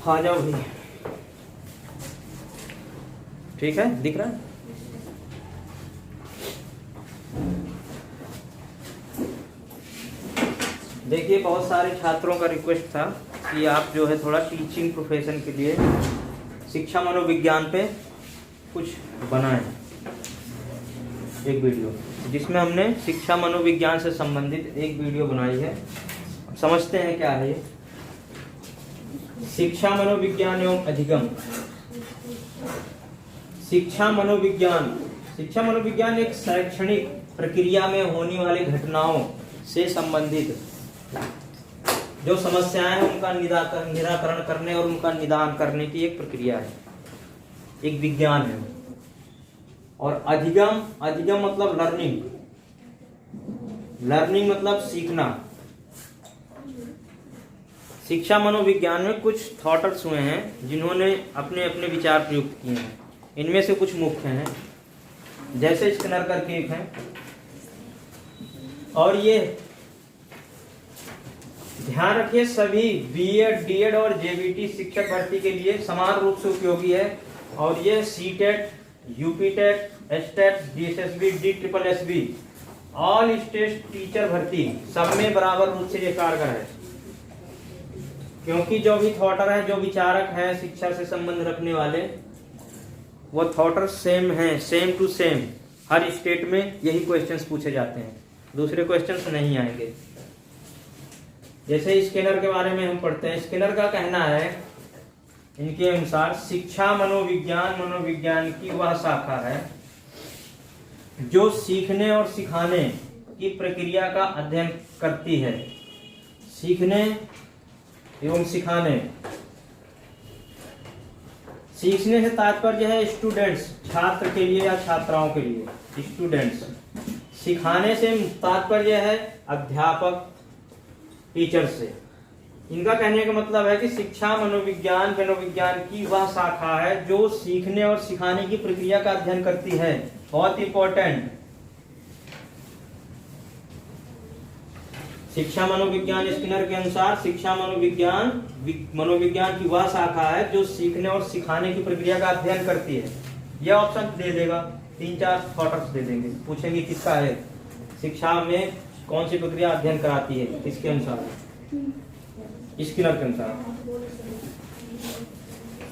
आ जाओ भाई। ठीक है, दिख रहा है? देखिए, बहुत सारे छात्रों का रिक्वेस्ट था कि आप जो है थोड़ा टीचिंग प्रोफेशन के लिए शिक्षा मनोविज्ञान पे कुछ बनाएं एक वीडियो, जिसमें हमने शिक्षा मनोविज्ञान से संबंधित एक वीडियो बनाई है। समझते हैं क्या है ये। शिक्षा मनोविज्ञान एवं अधिगम। शिक्षा मनोविज्ञान एक शैक्षणिक प्रक्रिया में होने वाली घटनाओं से संबंधित जो समस्याएं हैं उनका निराकरण करने और उनका निदान करने की एक प्रक्रिया है, एक विज्ञान है। और अधिगम मतलब लर्निंग मतलब सीखना। शिक्षा मनोविज्ञान में कुछ थॉटर्स हुए हैं जिन्होंने अपने अपने विचार प्रयुक्त किए हैं। इनमें से कुछ मुख्य हैं, जैसे स्किनर करके एक है, और ये ध्यान रखिए सभी बीएड, डीएड और जेबीटी शिक्षक भर्ती के लिए समान रूप से उपयोगी है। और ये CTET, UPTET, STET, DSSB, DSSSB all state teacher भर्ती सब में बराबर रूप से ये कारगर है, क्योंकि जो भी थॉटर है, जो विचारक हैं शिक्षा से संबंध रखने वाले, वो थॉटर सेम हैं, सेम टू सेम। हर स्टेट में यही क्वेश्चंस पूछे जाते हैं, दूसरे क्वेश्चंस नहीं आएंगे। जैसे स्किनर के बारे में हम पढ़ते हैं, स्किनर का कहना है, इनके अनुसार शिक्षा मनोविज्ञान की वह शाखा है जो सीखने और सिखाने की प्रक्रिया का अध्ययन करती है। सीखने एवं सिखाने, सीखने से तात्पर्य है स्टूडेंट्स, छात्र के लिए या छात्राओं के लिए स्टूडेंट्स। सिखाने से तात्पर्य है अध्यापक, टीचर से। इनका कहने का मतलब है कि शिक्षा मनोविज्ञान की वह शाखा है जो सीखने और सिखाने की प्रक्रिया का अध्ययन करती है। बहुत इंपॉर्टेंट। शिक्षा मनोविज्ञान स्किनर के अनुसार शिक्षा मनोविज्ञान की वह शाखा है जो सीखने और सिखाने की प्रक्रिया का अध्ययन करती है। यह ऑप्शन दे देगा, 3-4 थॉटर्स दे देंगे, पूछेंगे किसका है, शिक्षा में कौन सी प्रक्रिया अध्ययन कराती है, किसके अनुसार, स्किनर के अनुसार।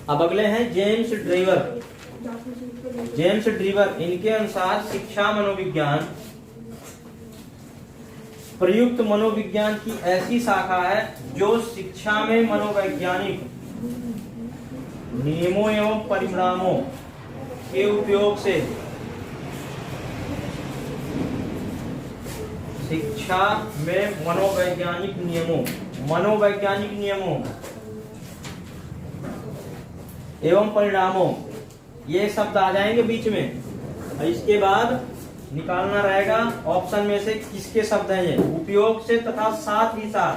अब अगले हैं जेम्स ड्रीवर। इनके अनुसार शिक्षा मनोविज्ञान प्रयुक्त मनोविज्ञान की ऐसी शाखा है जो शिक्षा में मनोवैज्ञानिक नियमों एवं परिणामों के उपयोग से शिक्षा में मनोवैज्ञानिक नियमों एवं परिणामों, ये शब्द आ जाएंगे बीच में। इसके बाद निकालना रहेगा ऑप्शन में से किसके शब्द हैं ये, उपयोग से तथा साथ ही साथ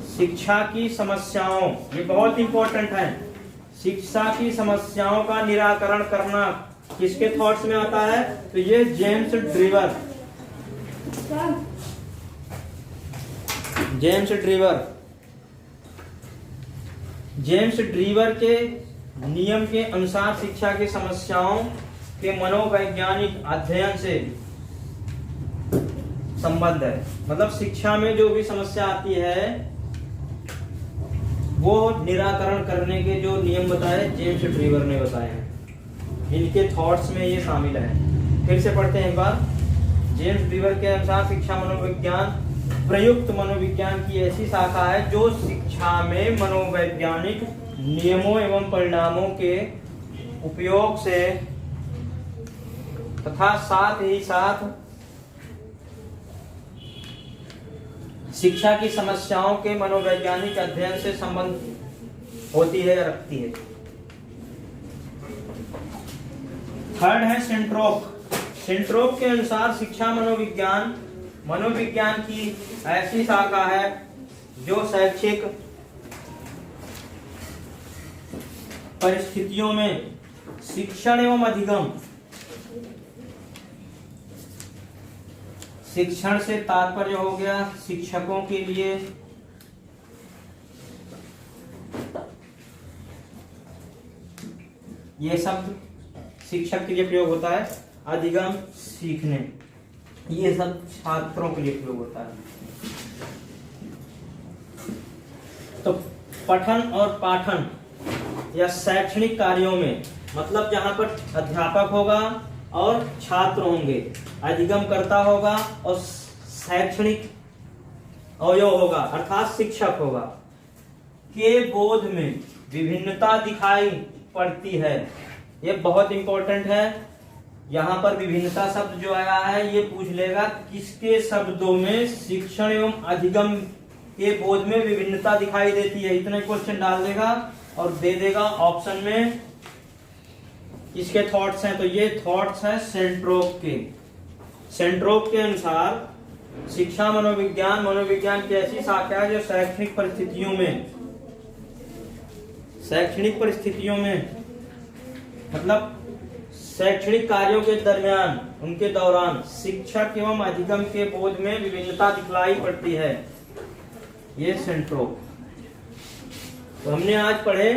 शिक्षा की समस्याओं, ये बहुत इंपॉर्टेंट है। शिक्षा की समस्याओं का निराकरण करना किसके थॉट्स में आता है, तो ये जेम्स ड्रीवर के नियम के अनुसार शिक्षा की समस्याओं के मनोवैज्ञानिक अध्ययन से संबंध है। मतलब शिक्षा में जो भी समस्या आती है वो निराकरण करने के जो नियम बताए जेम्स ड्रीवर ने बताए हैं, इनके थॉट्स में ये शामिल है। फिर से पढ़ते हैं एक बार। जेम्स ड्रीवर के अनुसार शिक्षा मनोविज्ञान प्रयुक्त मनोविज्ञान की ऐसी शाखा है जो शिक्षा में मनोवैज्ञानिक नियमों एवं परिणामों के उपयोग से तथा साथ ही साथ शिक्षा की समस्याओं के मनोवैज्ञानिक अध्ययन से संबंध होती है या रखती है। थर्ड है सेंट्रोप के अनुसार शिक्षा मनोविज्ञान की ऐसी शाखा है जो शैक्षिक परिस्थितियों में शिक्षण एवं अधिगम, शिक्षण से तात्पर्य हो गया शिक्षकों के लिए ये शब्द शिक्षक के लिए प्रयोग होता है। अधिगम, सीखने, ये सब छात्रों के लिए प्रयोग होता है। तो पठन और पाठन या शैक्षणिक कार्यों में मतलब जहां पर अध्यापक होगा और छात्र होंगे, अधिगमकर्ता होगा और शैक्षणिक अवयव होगा अर्थात शिक्षक होगा, के बोध में विभिन्नता दिखाई पड़ती है। ये बहुत इंपॉर्टेंट है। यहाँ पर विभिन्नता शब्द जो आया है ये पूछ लेगा किसके शब्दों में शिक्षण एवं अधिगम के बोध में विभिन्नता दिखाई देती है। इतना क्वेश्चन डाल देगा और दे देगा ऑप्शन में किसके थॉट्स हैं। तो ये थॉट्स है सेंट्रोप के। सेंट्रोप के अनुसार शिक्षा मनोविज्ञान मनोविज्ञान की ऐसी शाखा है जो शैक्षणिक परिस्थितियों में मतलब शैक्षणिक कार्यों के दरमियान उनके दौरान शिक्षक एवं अधिगम के बोध में विभिन्नता दिखलाई पड़ती है। ये सेंट्रोप। तो हमने आज पढ़े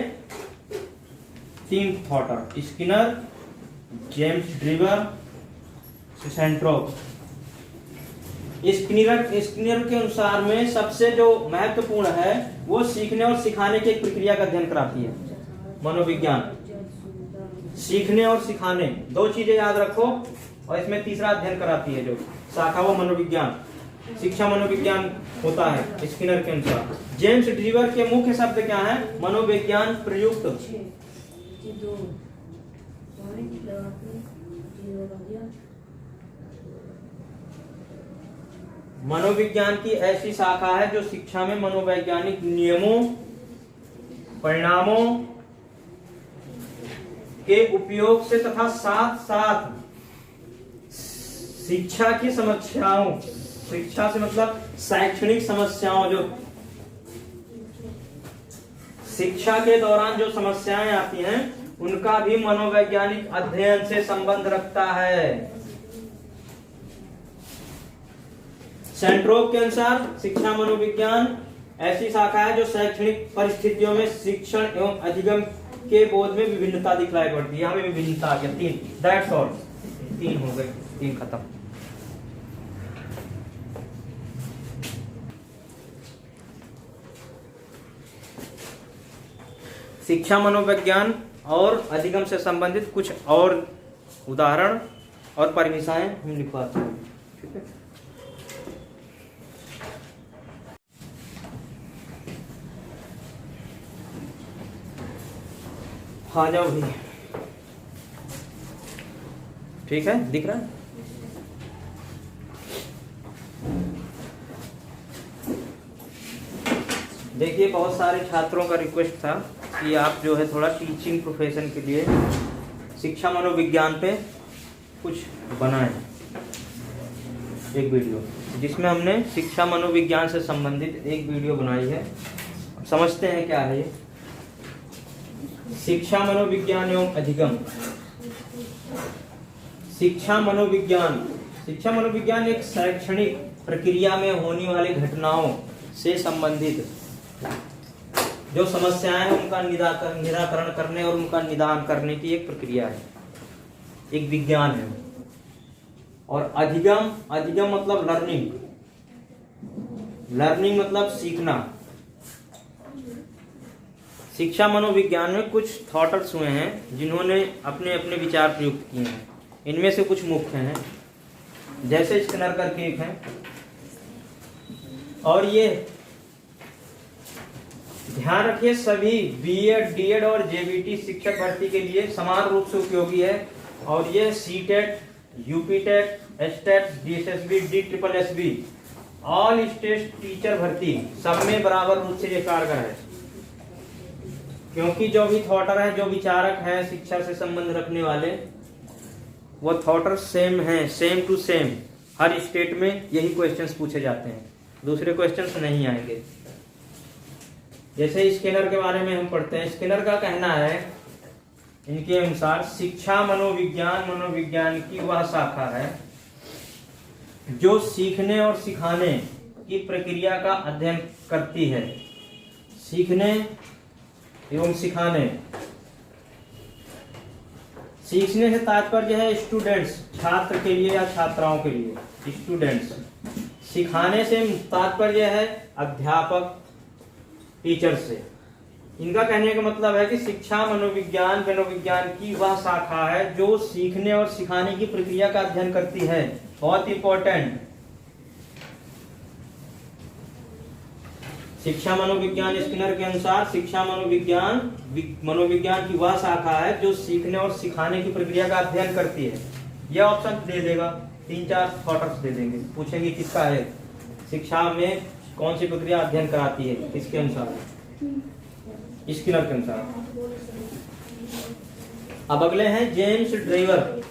3 थॉटर, स्किनर, जेम्स ड्रीवर, सेंट्रोप। स्किनर के अनुसार में सबसे जो महत्वपूर्ण है वो सीखने और सिखाने की एक प्रक्रिया का अध्ययन कराती है मनोविज्ञान। सीखने और सिखाने 2 चीजें याद रखो और इसमें तीसरा अध्ययन कराती है जो शाखा वो मनोविज्ञान, शिक्षा मनोविज्ञान होता है स्किनर के अनुसार। जेम्स ड्रीवर के मुख्य शब्द क्या है? मनोविज्ञान प्रयुक्त। मनोविज्ञान की ऐसी शाखा है जो शिक्षा में मनोवैज्ञानिक नियमों, परिणामों के उपयोग से तथा साथ साथ शिक्षा की समस्याओं, शिक्षा से मतलब शैक्षणिक समस्याओं, जो शिक्षा के दौरान जो समस्याएं आती हैं उनका भी मनोवैज्ञानिक अध्ययन से संबंध रखता है। सेंट्रोप के अनुसार शिक्षा मनोविज्ञान ऐसी शाखा है जो शैक्षणिक परिस्थितियों में शिक्षण एवं अधिगम के बोध में विभिन्नता दिखलाई पड़ती है। हमें विभिन्नता आ गया 3, दैट्स ऑल। 3 हो गए, 3 खत्म। शिक्षा मनोविज्ञान और अधिगम से संबंधित कुछ और उदाहरण और परिभाषाएं हम लिखवाते हैं। ठीक है, आ जाओ भाई। ठीक है, दिख रहा है? देखिए, बहुत सारे छात्रों का रिक्वेस्ट था कि आप जो है थोड़ा टीचिंग प्रोफेशन के लिए शिक्षा मनोविज्ञान पे कुछ बनाएं एक वीडियो, जिसमें हमने शिक्षा मनोविज्ञान से संबंधित एक वीडियो बनाई है। समझते हैं क्या है ये शिक्षा मनोविज्ञान एवं अधिगम। शिक्षा मनोविज्ञान एक शैक्षणिक प्रक्रिया में होने वाली घटनाओं से संबंधित जो समस्याएं हैं उनका निराकरण करने और उनका निदान करने की एक प्रक्रिया है, एक विज्ञान है। और अधिगम मतलब लर्निंग मतलब सीखना। शिक्षा मनोविज्ञान में कुछ थॉटर्स हुए हैं जिन्होंने अपने अपने विचार प्रयुक्त किए हैं। इनमें से कुछ मुख्य हैं, जैसे स्किनर करके एक है, और ये ध्यान रखिए सभी बीएड, डीएड और जेबीटी शिक्षक भर्ती के लिए समान रूप से उपयोगी है। और ये CTET, UPTET, STET, DSSB, DSSB all state teacher भर्ती सब में बराबर रूप से ये कारगर है, क्योंकि जो भी थॉटर है, जो विचारक हैं शिक्षा से संबंध रखने वाले, वो थॉटर सेम हैं, सेम टू सेम। हर स्टेट में यही क्वेश्चंस पूछे जाते हैं, दूसरे क्वेश्चंस नहीं आएंगे। जैसे स्किनर के बारे में हम पढ़ते हैं, स्किनर का कहना है इनके अनुसार शिक्षा मनोविज्ञान की वह शाखा है जो सीखने और सिखाने की प्रक्रिया का अध्ययन करती है। सीखने एवं सिखाने सीखने से तात्पर्य है स्टूडेंट्स, छात्र के लिए या छात्राओं के लिए, स्टूडेंट्स। सिखाने से तात्पर्य है अध्यापक, टीचर से। इनका कहने का मतलब है कि शिक्षा मनोविज्ञान मनोविज्ञान की वह शाखा है जो सीखने और सिखाने की प्रक्रिया का अध्ययन करती है। बहुत इंपॉर्टेंट। शिक्षा मनोविज्ञान, स्किनर के अनुसार शिक्षा मनोविज्ञान मनोविज्ञान की वह शाखा है जो सीखने और सिखाने की प्रक्रिया का अध्ययन करती है। यह ऑप्शन दे देगा, 3-4 थॉटर्स दे देंगे, पूछेंगे किसका है, शिक्षा में कौन सी प्रक्रिया अध्ययन कराती है, किसके अनुसार, स्किनर के अनुसार। अब अगले हैं जेम्स ड्रीवर।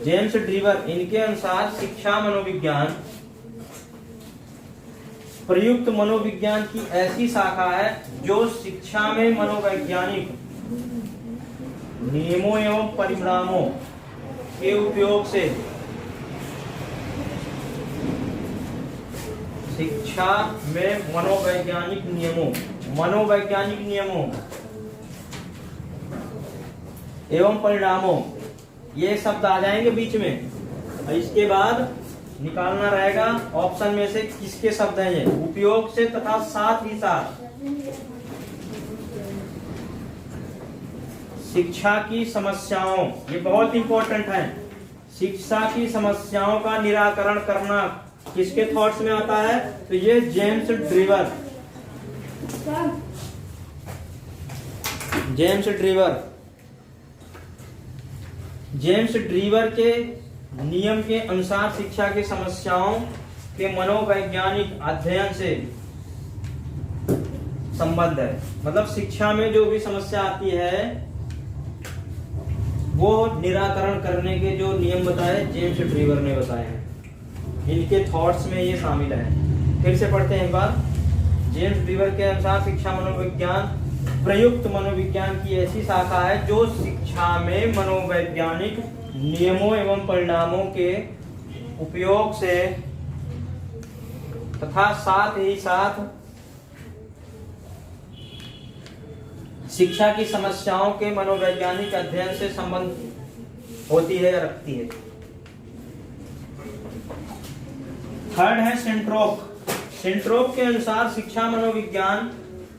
जेम्स ड्रीवर, इनके अनुसार शिक्षा मनोविज्ञान प्रयुक्त मनोविज्ञान की ऐसी शाखा है जो शिक्षा में मनोवैज्ञानिक नियमों एवं परिणामों के उपयोग से शिक्षा में मनोवैज्ञानिक नियमों एवं परिणामों, ये शब्द आ जाएंगे बीच में, और इसके बाद निकालना रहेगा ऑप्शन में से किसके शब्द हैं ये, उपयोग से तथा साथ ही साथ शिक्षा की समस्याओं, ये बहुत इंपॉर्टेंट है। शिक्षा की समस्याओं का निराकरण करना किसके थॉट्स में आता है, तो ये जेम्स ड्रीवर। जेम्स ड्रीवर के नियम के अनुसार शिक्षा की समस्याओं के मनोवैज्ञानिक अध्ययन से संबंध है। मतलब शिक्षा में जो भी समस्या आती है वो निराकरण करने के जो नियम बताए जेम्स ड्रीवर ने बताए हैं, इनके थॉट्स में ये शामिल है। फिर से पढ़ते हैं एक बार। जेम्स ड्रीवर के अनुसार शिक्षा मनोविज्ञान प्रयुक्त मनोविज्ञान की ऐसी शाखा है जो शिक्षा में मनोवैज्ञानिक नियमों एवं परिणामों के उपयोग से तथा साथ ही साथ शिक्षा की समस्याओं के मनोवैज्ञानिक अध्ययन से संबंध होती है या रखती है। थर्ड है सेंट्रोक। सेंट्रोक के अनुसार शिक्षा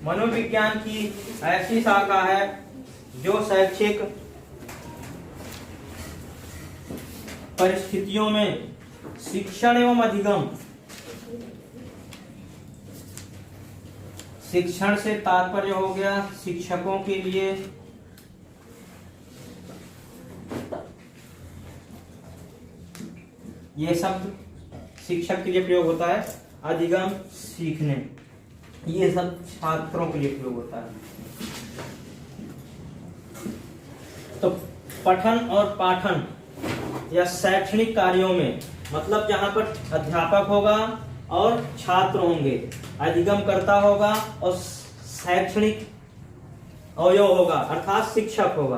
मनोविज्ञान की ऐसी शाखा है जो शैक्षिक परिस्थितियों में शिक्षण एवं अधिगम, शिक्षण से तात्पर्य हो गया शिक्षकों के लिए ये शब्द शिक्षक के लिए प्रयोग होता है, अधिगम सीखने, ये सब छात्रों के लिए प्रयोग होता है। तो पठन और पाठन या शैक्षणिक कार्यों में, मतलब जहां पर अध्यापक होगा और छात्र होंगे, अधिगमकर्ता होगा और शैक्षणिक अवयव होगा अर्थात शिक्षक होगा,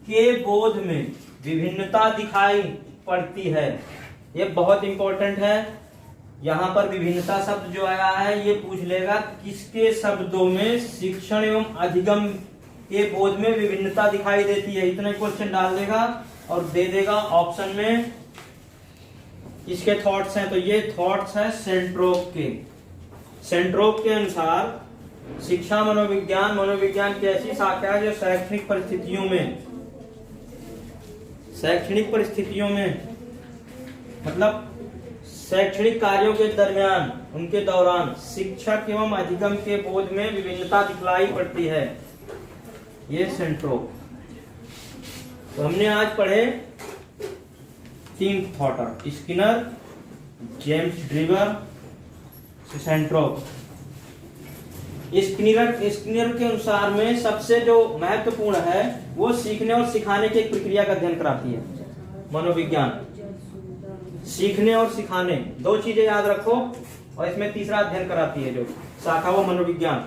के बोध में विभिन्नता दिखाई पड़ती है। ये बहुत इंपॉर्टेंट है। यहाँ पर विभिन्नता शब्द जो आया है ये पूछ लेगा किसके शब्दों में शिक्षण एवं अधिगम के बोध में विभिन्नता दिखाई देती है, इतना क्वेश्चन डाल देगा और दे देगा ऑप्शन में इसके थॉट्स हैं। तो ये थॉट्स है सेंट्रोक के। सेंट्रोक के अनुसार शिक्षा मनोविज्ञान की ऐसी शाखा है जो शैक्षणिक परिस्थितियों में मतलब शैक्षणिक कार्यों के दरमियान, उनके दौरान शिक्षक एवं अधिगम के बोध में विभिन्नता दिखलाई पड़ती है, ये सेंट्रोक। तो हमने आज पढ़े 3 थॉटर, स्किनर, जेम्स ड्रीवर, सेंट्रोक। स्किनर के अनुसार में सबसे जो महत्वपूर्ण है वो सीखने और सिखाने की एक प्रक्रिया का अध्ययन कराती है मनोविज्ञान। सीखने और सिखाने 2 चीजें याद रखो, और इसमें तीसरा अध्ययन कराती है जो शाखा वो मनोविज्ञान,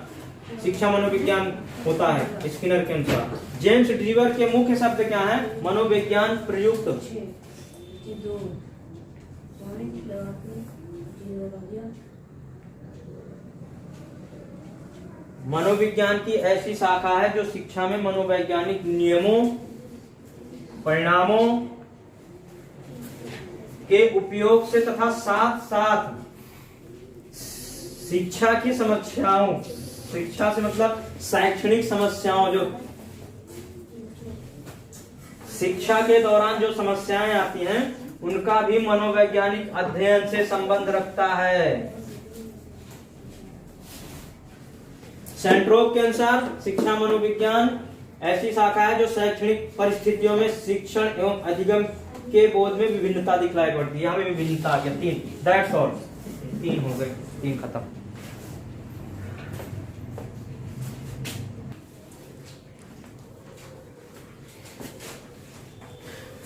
शिक्षा मनोविज्ञान होता है स्किनर के अनुसार। जेम्स ड्रीवर के मुख्य शब्द क्या है? मनोविज्ञान प्रयुक्त मनोविज्ञान की ऐसी शाखा है जो शिक्षा में मनोवैज्ञानिक नियमों परिणामों के उपयोग से तथा साथ साथ शिक्षा की समस्याओं, शिक्षा से मतलब शैक्षणिक समस्याओं, जो शिक्षा के दौरान जो समस्याएं आती हैं उनका भी मनोवैज्ञानिक अध्ययन से संबंध रखता है। सेंट्रोक के अनुसार शिक्षा मनोविज्ञान ऐसी शाखा है जो शैक्षणिक परिस्थितियों में शिक्षण एवं अधिगम के बोध में विभिन्नता दिखलाई पड़ती है। यहाँ में विभिन्नता आ गया, 3, दैट्स ऑल, 3 हो गए, 3 खत्म।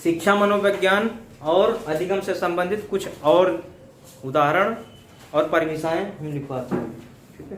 शिक्षा मनोविज्ञान और अधिगम से संबंधित कुछ और उदाहरण और परिभाषाएं हम लिखवाते हैं, ठीक है।